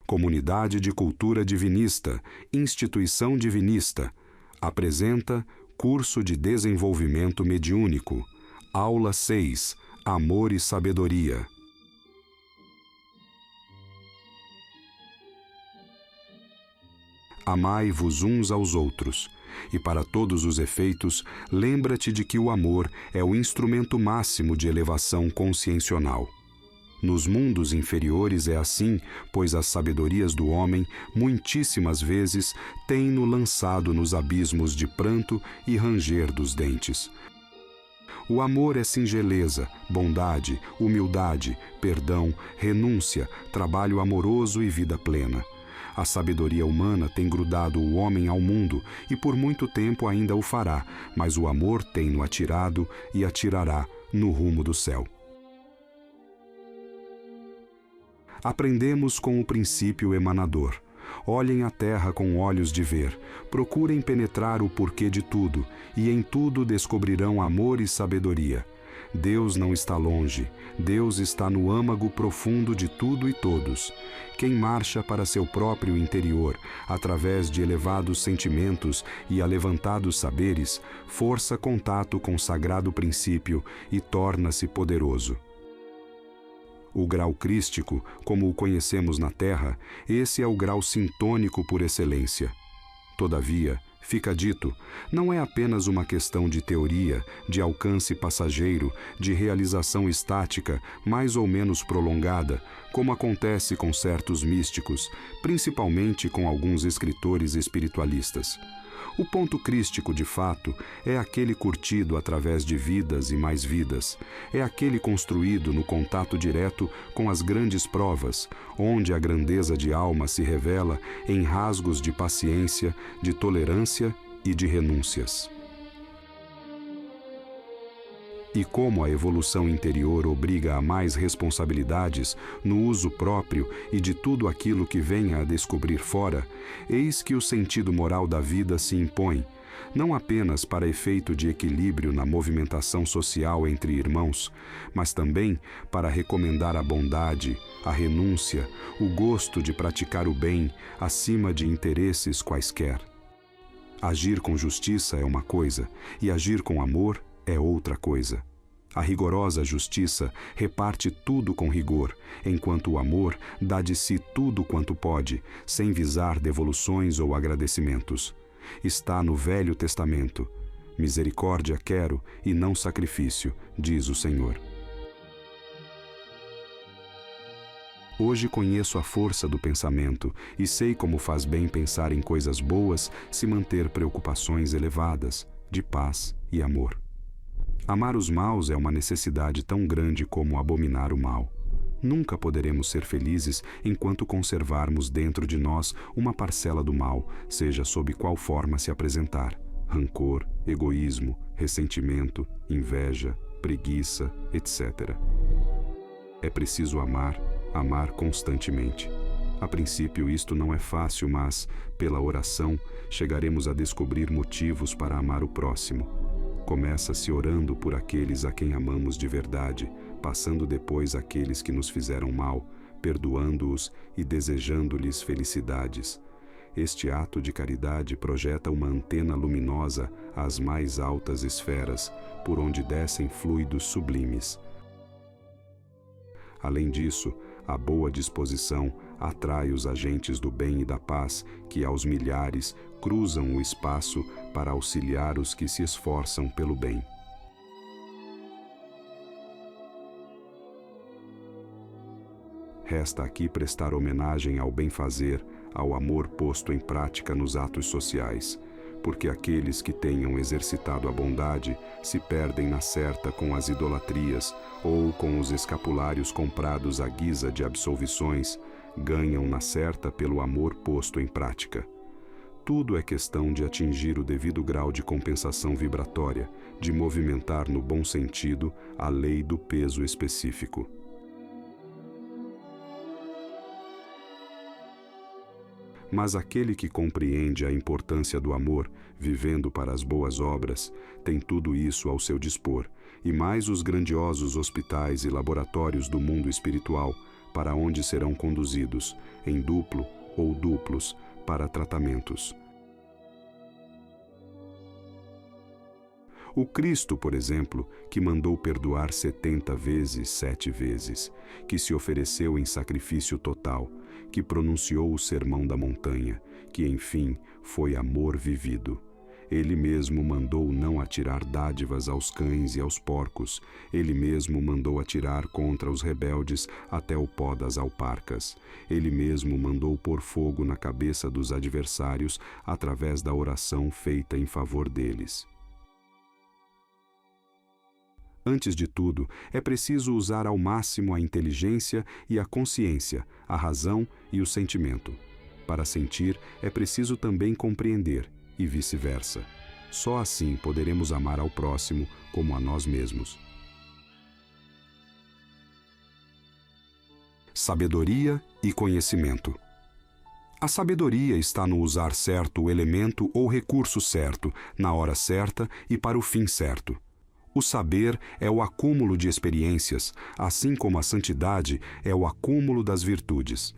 Comunidade de Cultura Divinista, Instituição Divinista, apresenta Curso de Desenvolvimento Mediúnico, Aula 6, Amor e Sabedoria. Amai-vos uns aos outros, e para todos os efeitos, lembra-te de que o amor é o instrumento máximo de elevação consciencial. Nos mundos inferiores é assim, pois as sabedorias do homem, muitíssimas vezes, têm-no lançado nos abismos de pranto e ranger dos dentes. O amor é singeleza, bondade, humildade, perdão, renúncia, trabalho amoroso e vida plena. A sabedoria humana tem grudado o homem ao mundo e por muito tempo ainda o fará, mas o amor tem-no atirado e atirará no rumo do céu. Aprendemos com o princípio emanador. Olhem a terra com olhos de ver, procurem penetrar o porquê de tudo, e em tudo descobrirão amor e sabedoria. Deus não está longe, Deus está no âmago profundo de tudo e todos. Quem marcha para seu próprio interior, através de elevados sentimentos e alevantados saberes, força contato com o sagrado princípio e torna-se poderoso. O grau crístico, como o conhecemos na Terra, esse é o grau sintônico por excelência. Todavia, fica dito, não é apenas uma questão de teoria, de alcance passageiro, de realização estática, mais ou menos prolongada, como acontece com certos místicos, principalmente com alguns escritores espiritualistas. O ponto crístico, de fato, é aquele curtido através de vidas e mais vidas. É aquele construído no contato direto com as grandes provas, onde a grandeza de alma se revela em rasgos de paciência, de tolerância e de renúncias. E como a evolução interior obriga a mais responsabilidades no uso próprio e de tudo aquilo que venha a descobrir fora, eis que o sentido moral da vida se impõe, não apenas para efeito de equilíbrio na movimentação social entre irmãos, mas também para recomendar a bondade, a renúncia, o gosto de praticar o bem acima de interesses quaisquer. Agir com justiça é uma coisa, e agir com amor é outra coisa. A rigorosa justiça reparte tudo com rigor, enquanto o amor dá de si tudo quanto pode, sem visar devoluções ou agradecimentos. Está no Velho Testamento. Misericórdia quero e não sacrifício, diz o Senhor. Hoje conheço a força do pensamento e sei como faz bem pensar em coisas boas se manter preocupações elevadas, de paz e amor. Amar os maus é uma necessidade tão grande como abominar o mal. Nunca poderemos ser felizes enquanto conservarmos dentro de nós uma parcela do mal, seja sob qual forma se apresentar: rancor, egoísmo, ressentimento, inveja, preguiça, etc. É preciso amar, amar constantemente. A princípio isto não é fácil, mas, pela oração, chegaremos a descobrir motivos para amar o próximo. Começa-se orando por aqueles a quem amamos de verdade, passando depois aqueles que nos fizeram mal, perdoando-os e desejando-lhes felicidades. Este ato de caridade projeta uma antena luminosa às mais altas esferas, por onde descem fluidos sublimes. Além disso, a boa disposição atrai os agentes do bem e da paz que, aos milhares, cruzam o espaço para auxiliar os que se esforçam pelo bem. Resta aqui prestar homenagem ao bem-fazer, ao amor posto em prática nos atos sociais, porque aqueles que tenham exercitado a bondade se perdem na certa com as idolatrias ou com os escapulários comprados à guisa de absolvições, ganham na certa pelo amor posto em prática. Tudo é questão de atingir o devido grau de compensação vibratória, de movimentar no bom sentido a lei do peso específico. Mas aquele que compreende a importância do amor, vivendo para as boas obras, tem tudo isso ao seu dispor, e mais os grandiosos hospitais e laboratórios do mundo espiritual, para onde serão conduzidos, em duplo ou duplos, para tratamentos. O Cristo, por exemplo, que mandou perdoar 70 vezes 7 vezes, que se ofereceu em sacrifício total, que pronunciou o sermão da montanha, que, enfim, foi amor vivido. Ele mesmo mandou não atirar dádivas aos cães e aos porcos. Ele mesmo mandou atirar contra os rebeldes até o pó das alparcas. Ele mesmo mandou pôr fogo na cabeça dos adversários através da oração feita em favor deles. Antes de tudo, é preciso usar ao máximo a inteligência e a consciência, a razão e o sentimento. Para sentir, é preciso também compreender, e vice-versa. Só assim poderemos amar ao próximo como a nós mesmos. Sabedoria e conhecimento. A sabedoria está no usar certo o elemento ou recurso certo, na hora certa e para o fim certo. O saber é o acúmulo de experiências, assim como a santidade é o acúmulo das virtudes.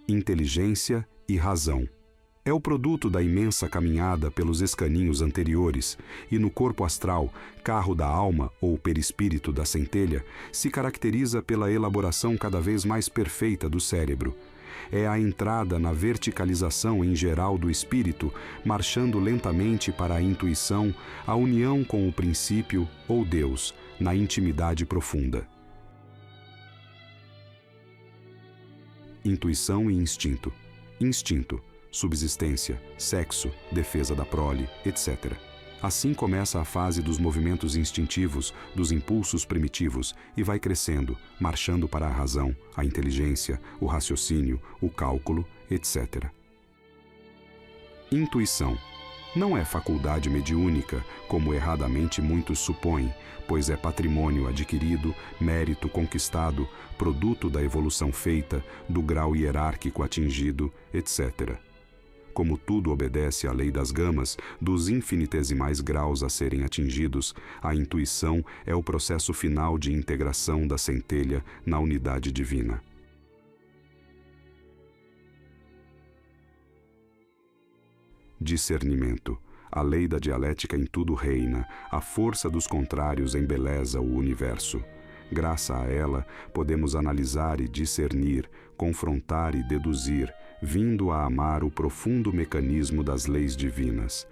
Inteligência e razão. É o produto da imensa caminhada pelos escaninhos anteriores, e no corpo astral, carro da alma ou perispírito da centelha, se caracteriza pela elaboração cada vez mais perfeita do cérebro. É a entrada na verticalização em geral do espírito, marchando lentamente para a intuição, a união com o princípio ou Deus, na intimidade profunda. Intuição e instinto. Instinto, subsistência, sexo, defesa da prole, etc. Assim começa a fase dos movimentos instintivos, dos impulsos primitivos, e vai crescendo, marchando para a razão, a inteligência, o raciocínio, o cálculo, etc. Intuição. Não é faculdade mediúnica, como erradamente muitos supõem, pois é patrimônio adquirido, mérito conquistado, produto da evolução feita, do grau hierárquico atingido, etc. Como tudo obedece à lei das gamas, dos infinitesimais graus a serem atingidos, a intuição é o processo final de integração da centelha na unidade divina. Discernimento. A lei da dialética em tudo reina, a força dos contrários embeleza o universo. Graças a ela, podemos analisar e discernir, confrontar e deduzir, vindo a amar o profundo mecanismo das leis divinas.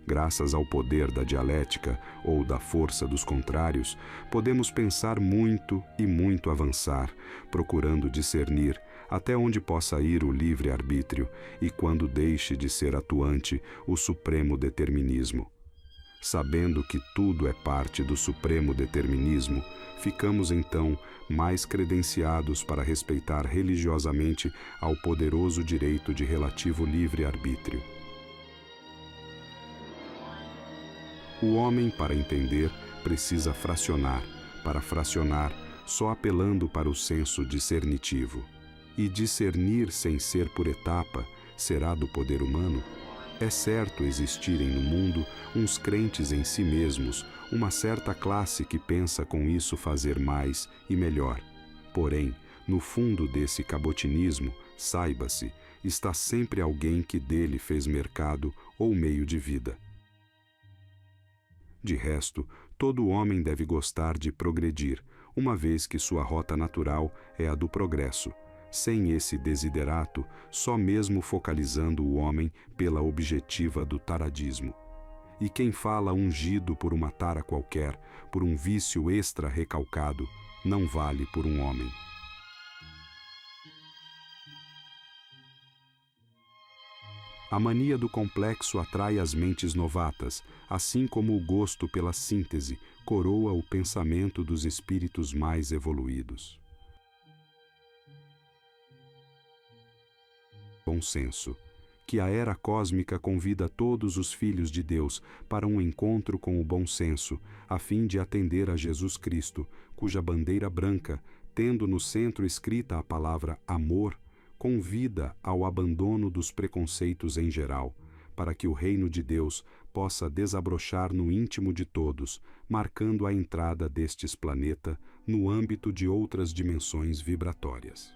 Graças ao poder da dialética ou da força dos contrários, podemos pensar muito e muito avançar, procurando discernir até onde possa ir o livre-arbítrio e quando deixe de ser atuante o supremo determinismo. Sabendo que tudo é parte do supremo determinismo, ficamos então mais credenciados para respeitar religiosamente ao poderoso direito de relativo livre-arbítrio. O homem, para entender, precisa fracionar. Para fracionar, só apelando para o senso discernitivo. E discernir sem ser por etapa será do poder humano? É certo existirem no mundo uns crentes em si mesmos, uma certa classe que pensa com isso fazer mais e melhor. Porém, no fundo desse cabotinismo, saiba-se, está sempre alguém que dele fez mercado ou meio de vida. De resto, todo homem deve gostar de progredir, uma vez que sua rota natural é a do progresso. Sem esse desiderato, só mesmo focalizando o homem pela objetiva do taradismo. E quem fala ungido por uma tara qualquer, por um vício extra-recalcado, não vale por um homem. A mania do complexo atrai as mentes novatas, assim como o gosto pela síntese coroa o pensamento dos espíritos mais evoluídos. Bom senso, que a era cósmica convida todos os filhos de Deus para um encontro com o bom senso, a fim de atender a Jesus Cristo, cuja bandeira branca, tendo no centro escrita a palavra amor, convida ao abandono dos preconceitos em geral, para que o reino de Deus possa desabrochar no íntimo de todos, marcando a entrada destes planetas no âmbito de outras dimensões vibratórias.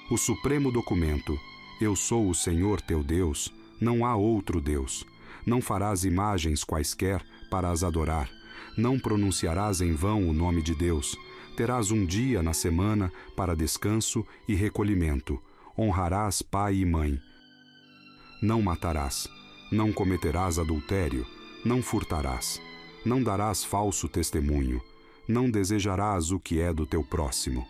O supremo documento: Eu sou o Senhor teu Deus, não há outro Deus. Não farás imagens quaisquer para as adorar. Não pronunciarás em vão o nome de Deus. Terás um dia na semana para descanso e recolhimento. Honrarás pai e mãe. Não matarás. Não cometerás adultério. Não furtarás. Não darás falso testemunho. Não desejarás o que é do teu próximo.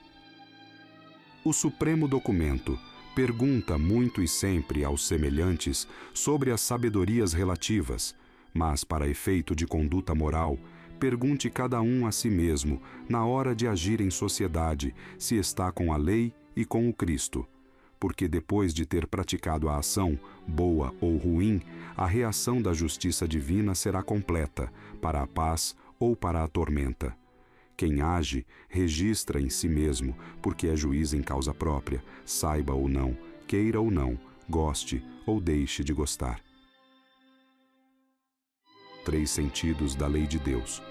O supremo documento pergunta muito e sempre aos semelhantes sobre as sabedorias relativas, mas para efeito de conduta moral, pergunte cada um a si mesmo, na hora de agir em sociedade, se está com a lei e com o Cristo. Porque depois de ter praticado a ação, boa ou ruim, a reação da justiça divina será completa, para a paz ou para a tormenta. Quem age, registra em si mesmo, porque é juiz em causa própria, saiba ou não, queira ou não, goste ou deixe de gostar. 3 sentidos da lei de Deus.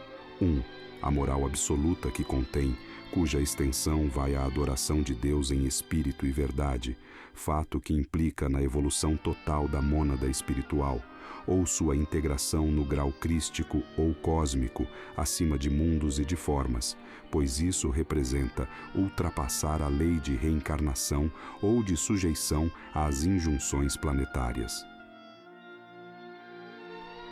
1. A moral absoluta que contém, cuja extensão vai à adoração de Deus em espírito e verdade, fato que implica na evolução total da mônada espiritual, ou sua integração no grau crístico ou cósmico, acima de mundos e de formas, pois isso representa ultrapassar a lei de reencarnação ou de sujeição às injunções planetárias.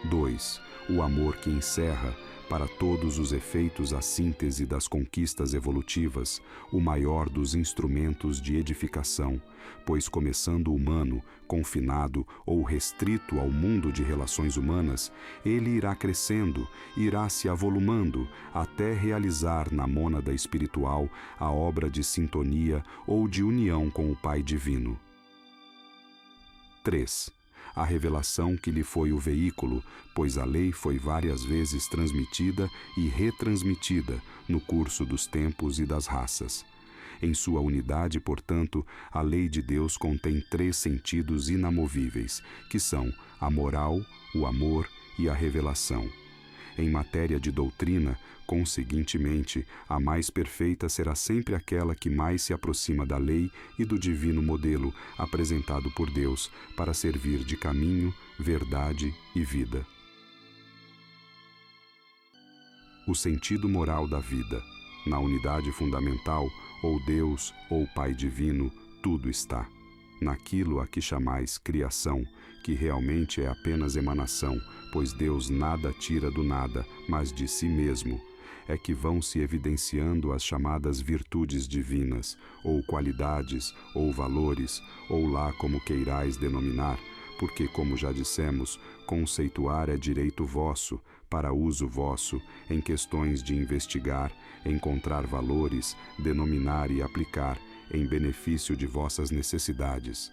2. O amor que encerra, para todos os efeitos a síntese das conquistas evolutivas, o maior dos instrumentos de edificação, pois começando humano, confinado ou restrito ao mundo de relações humanas, ele irá crescendo, irá se avolumando, até realizar na mônada espiritual a obra de sintonia ou de união com o Pai Divino. 3. A revelação que lhe foi o veículo, pois a lei foi várias vezes transmitida e retransmitida no curso dos tempos e das raças. Em sua unidade, portanto, a lei de Deus contém 3 sentidos inamovíveis, que são a moral, o amor e a revelação. Em matéria de doutrina, conseguintemente, a mais perfeita será sempre aquela que mais se aproxima da lei e do divino modelo apresentado por Deus para servir de caminho, verdade e vida. O sentido moral da vida. Na unidade fundamental, ou Deus ou Pai Divino, tudo está. Naquilo a que chamais criação, que realmente é apenas emanação, pois Deus nada tira do nada, mas de si mesmo, é que vão se evidenciando as chamadas virtudes divinas, ou qualidades, ou valores, ou lá como queirais denominar, porque, como já dissemos, conceituar é direito vosso, para uso vosso, em questões de investigar, encontrar valores, denominar e aplicar, em benefício de vossas necessidades.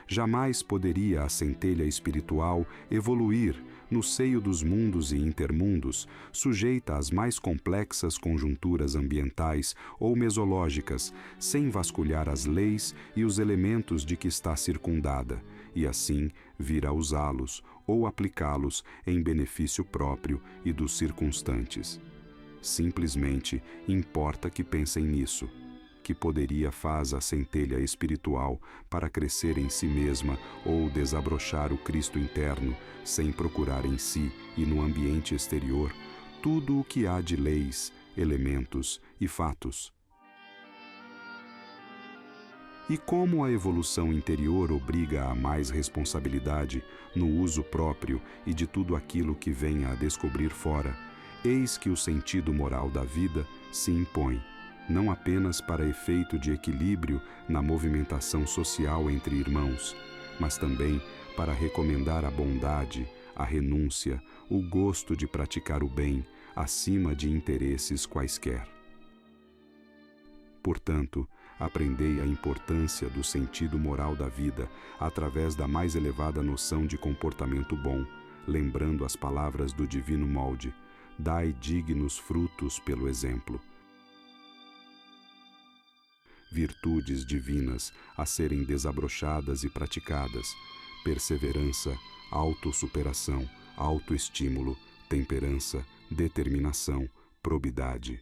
Jamais poderia a centelha espiritual evoluir no seio dos mundos e intermundos, sujeita às mais complexas conjunturas ambientais ou mesológicas, sem vasculhar as leis e os elementos de que está circundada, e assim vir a usá-los ou aplicá-los em benefício próprio e dos circunstantes. Simplesmente importa que pensem nisso. Que poderia faz a centelha espiritual para crescer em si mesma ou desabrochar o Cristo interno, sem procurar em si e no ambiente exterior tudo o que há de leis, elementos e fatos? E como a evolução interior obriga a mais responsabilidade no uso próprio e de tudo aquilo que venha a descobrir fora, eis que o sentido moral da vida se impõe, não apenas para efeito de equilíbrio na movimentação social entre irmãos, mas também para recomendar a bondade, a renúncia, o gosto de praticar o bem, acima de interesses quaisquer. Portanto, aprendei a importância do sentido moral da vida através da mais elevada noção de comportamento bom, lembrando as palavras do divino molde: dai dignos frutos pelo exemplo. virtudes divinas a serem desabrochadas e praticadas: perseverança, autossuperação, autoestímulo, temperança, determinação, probidade,